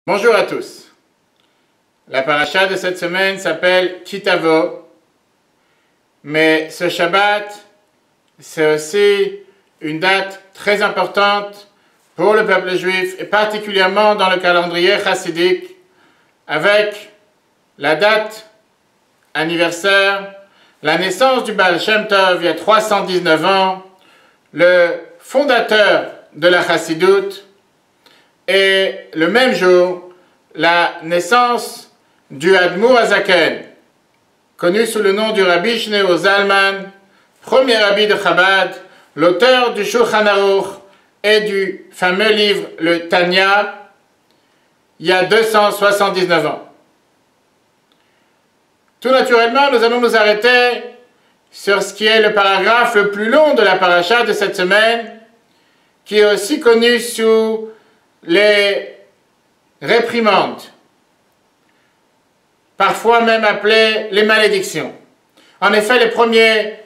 Bonjour à tous. La paracha de cette semaine s'appelle Ki Tavo, mais ce Shabbat, c'est aussi une date très importante pour le peuple juif et particulièrement dans le calendrier chassidique avec la date anniversaire, la naissance du Baal Shem Tov il y a 319 ans, le fondateur de la chassidoute, et le même jour, la naissance du Admour Hazaken, connu sous le nom du Rabbi Shneur Zalman, premier rabbi de Chabad, l'auteur du Shulchan Aruch et du fameux livre le Tanya, il y a 279 ans. Tout naturellement, nous allons nous arrêter sur ce qui est le paragraphe le plus long de la paracha de cette semaine, qui est aussi connu sous les réprimandes, parfois même appelées les malédictions. En effet, les premiers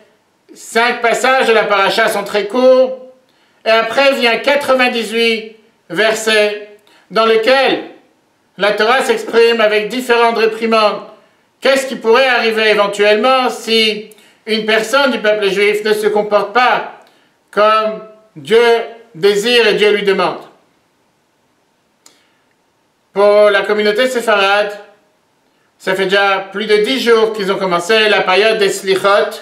5 passages de la paracha sont très courts, et après vient 98 versets dans lesquels la Torah s'exprime avec différentes réprimandes. Qu'est-ce qui pourrait arriver éventuellement si une personne du peuple juif ne se comporte pas comme Dieu désire et Dieu lui demande? Pour la communauté séfarade, ça fait déjà plus de 10 jours qu'ils ont commencé la période des slichot.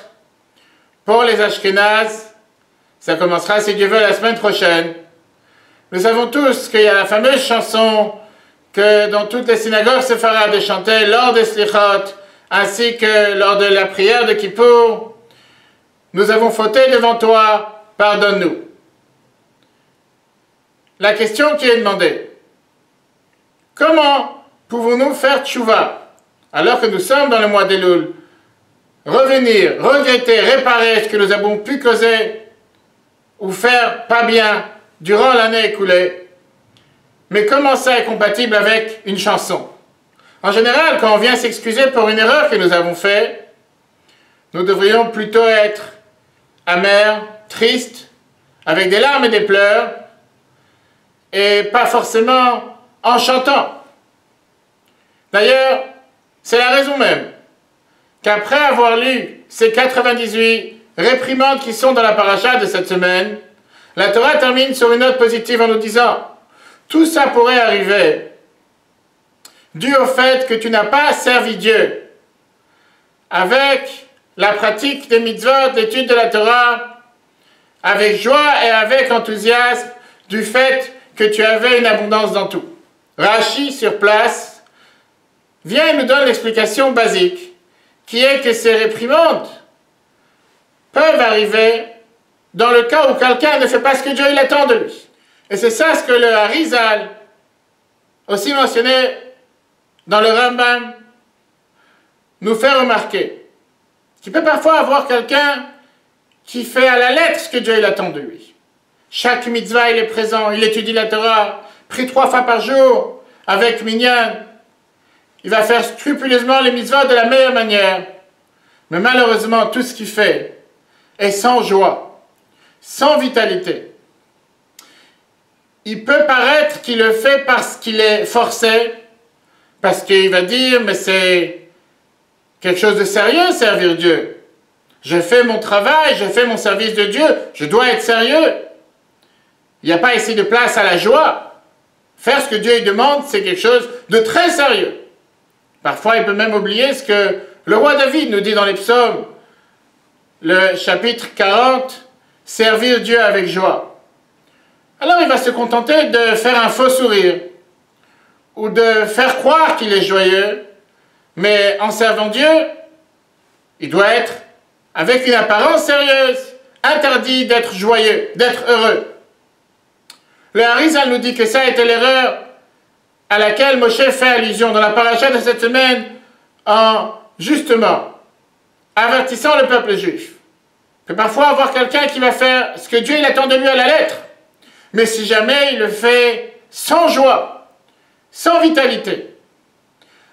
Pour les Ashkénazes, ça commencera, si Dieu veut, la semaine prochaine. Nous savons tous qu'il y a la fameuse chanson que dans toutes les synagogues séfarades est chantée lors des slichot, ainsi que lors de la prière de Kippour. Nous avons fauté devant toi, pardonne-nous. La question qui est demandée: comment pouvons-nous faire tchouva alors que nous sommes dans le mois d'Elul? Revenir, regretter, réparer ce que nous avons pu causer ou faire pas bien durant l'année écoulée. Mais comment ça est compatible avec une chanson? En général, quand on vient s'excuser pour une erreur que nous avons faite, nous devrions plutôt être amers, tristes, avec des larmes et des pleurs, et pas forcément en chantant. D'ailleurs, c'est la raison même qu'après avoir lu ces 98 réprimandes qui sont dans la paracha de cette semaine, la Torah termine sur une note positive en nous disant: tout ça pourrait arriver dû au fait que tu n'as pas servi Dieu avec la pratique des mitzvot, l'étude de la Torah, avec joie et avec enthousiasme du fait que tu avais une abondance dans tout. Rashi, sur place, vient et nous donne l'explication basique, qui est que ces réprimandes peuvent arriver dans le cas où quelqu'un ne fait pas ce que Dieu il attend de lui. Et c'est ça ce que le Harizal, aussi mentionné dans le Rambam, nous fait remarquer. Tu peux parfois avoir quelqu'un qui fait à la lettre ce que Dieu il attend de lui. Chaque mitzvah il est présent, il étudie la Torah, prie 3 fois par jour avec minyan. Il va faire scrupuleusement les mitzvahs de la meilleure manière. Mais malheureusement, tout ce qu'il fait est sans joie, sans vitalité. Il peut paraître qu'il le fait parce qu'il est forcé, parce qu'il va dire: mais c'est quelque chose de sérieux, servir Dieu. Je fais mon travail, je fais mon service de Dieu, je dois être sérieux. Il n'y a pas ici de place à la joie. Faire ce que Dieu lui demande, c'est quelque chose de très sérieux. Parfois, il peut même oublier ce que le roi David nous dit dans les psaumes, le chapitre 40, servir Dieu avec joie. Alors, il va se contenter de faire un faux sourire, ou de faire croire qu'il est joyeux, mais en servant Dieu, il doit être avec une apparence sérieuse, interdit d'être joyeux, d'être heureux. Le Harizal nous dit que ça a été l'erreur à laquelle Moshe fait allusion dans la paracha de cette semaine en, justement, avertissant le peuple juif. Il peut parfois avoir quelqu'un qui va faire ce que Dieu il attend de lui à la lettre, mais si jamais il le fait sans joie, sans vitalité,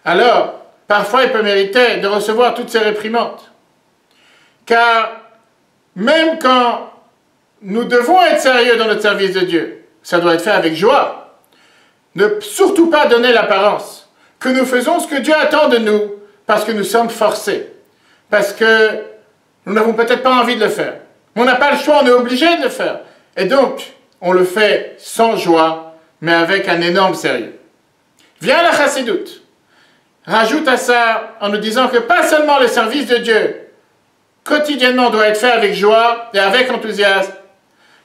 alors parfois il peut mériter de recevoir toutes ces réprimandes. Car même quand nous devons être sérieux dans notre service de Dieu, ça doit être fait avec joie. Ne surtout pas donner l'apparence que nous faisons ce que Dieu attend de nous parce que nous sommes forcés, parce que nous n'avons peut-être pas envie de le faire. On n'a pas le choix, on est obligé de le faire. Et donc, on le fait sans joie, mais avec un énorme sérieux. Vient la chassidoute. Rajoute à ça en nous disant que pas seulement le service de Dieu quotidiennement doit être fait avec joie et avec enthousiasme,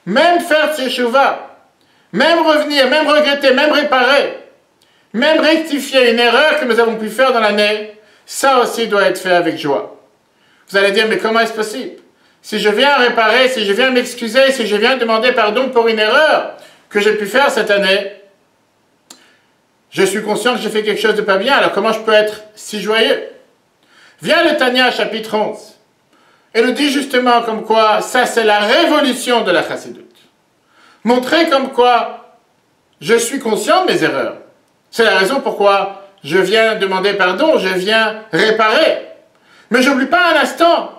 même faire teshuvah, même revenir, même regretter, même réparer, même rectifier une erreur que nous avons pu faire dans l'année, ça aussi doit être fait avec joie. Vous allez dire, mais comment est-ce possible? Si je viens réparer, si je viens m'excuser, si je viens demander pardon pour une erreur que j'ai pu faire cette année, je suis conscient que j'ai fait quelque chose de pas bien, alors comment je peux être si joyeux? Vient le Tanya, chapitre 11, et nous dit justement comme quoi, ça c'est la révolution de la chassidoute. Montrer comme quoi je suis conscient de mes erreurs. C'est la raison pourquoi je viens demander pardon, je viens réparer. Mais j'oublie pas un instant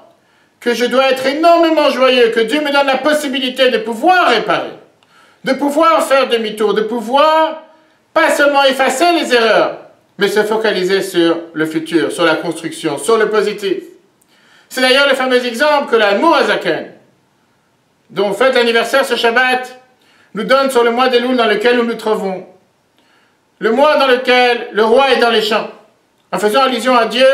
que je dois être énormément joyeux, que Dieu me donne la possibilité de pouvoir réparer, de pouvoir faire demi-tour, de pouvoir pas seulement effacer les erreurs, mais se focaliser sur le futur, sur la construction, sur le positif. C'est d'ailleurs le fameux exemple que la Mourazaken, dont on fête l'anniversaire ce Shabbat, nous donne sur le mois d'Elul dans lequel nous nous trouvons. Le mois dans lequel le roi est dans les champs, en faisant allusion à Dieu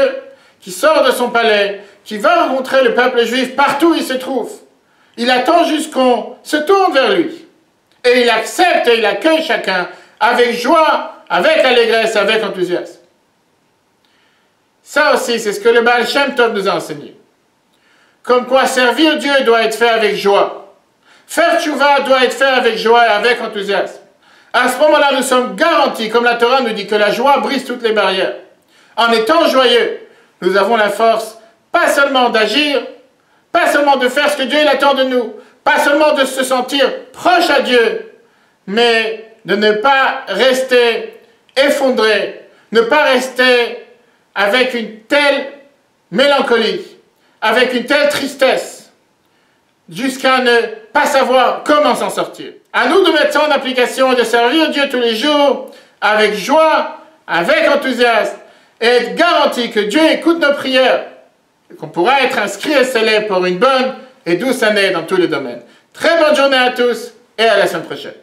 qui sort de son palais, qui va rencontrer le peuple juif partout où il se trouve. Il attend jusqu'on se tourne vers lui. Et il accepte et il accueille chacun avec joie, avec allégresse, avec enthousiasme. Ça aussi, c'est ce que le Baal Shem Tov nous a enseigné. Comme quoi servir Dieu doit être fait avec joie. Faire tchouva doit être fait avec joie et avec enthousiasme. À ce moment-là, nous sommes garantis, comme la Torah nous dit, que la joie brise toutes les barrières. En étant joyeux, nous avons la force, pas seulement d'agir, pas seulement de faire ce que Dieu il attend de nous, pas seulement de se sentir proche à Dieu, mais de ne pas rester effondré, ne pas rester avec une telle mélancolie, avec une telle tristesse, jusqu'à ne pas savoir comment s'en sortir. À nous de mettre ça en application et de servir Dieu tous les jours avec joie, avec enthousiasme, et être garanti que Dieu écoute nos prières, et qu'on pourra être inscrit et scellé pour une bonne et douce année dans tous les domaines. Très bonne journée à tous et à la semaine prochaine.